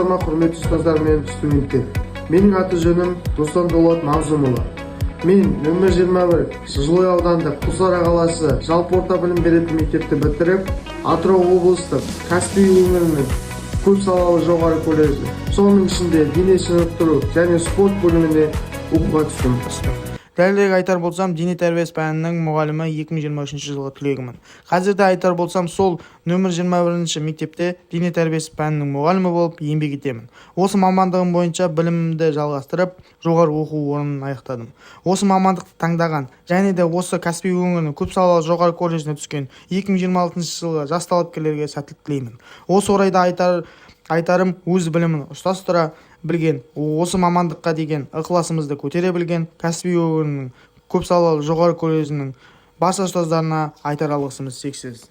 Саламатсыздар ма, құрметті ұстаздар мен студенттер. Менің аты жөнім Достан Дулат Мағзұмұлы. Мен нөмір 21 Жылой аудандық Құлсары қаласы жалпы орта білім беретін мектепті бітіріп, Атырау облыстық Каспий өңірінің көп салалы жоғары колледжі, соның ішінде дене шынықтыру және спорт бөліміне оқуға түстім. Дәлірек айтар болсам, дене тәрбиесі пәнінің мұғалімі 2023 жылғы түлегімін. Қазірде айтар болсам, сол нөмір 21 мектепте дене тәрбиесі пәнінің мұғалімі болып еңбек етемін. Осы мамандығым бойынша білімімді жалғастырып, жоғары оқу орнын аяқтадым. Осы мамандықты таңдаған, және де осы Каспий өңірінің көп салалы жоғары колледжіне түскен 2026 жылғы жас талапкерлерге сәттілік тілеймін. Осы орайда айтарым өз білімін ұстастыра білген, осы мамандыққа деген ықыласымызды көтере білген Каспий өңірінің көп салалы жоғары колледжінің барша ұстаздарына айтар алғысымыз шексіз.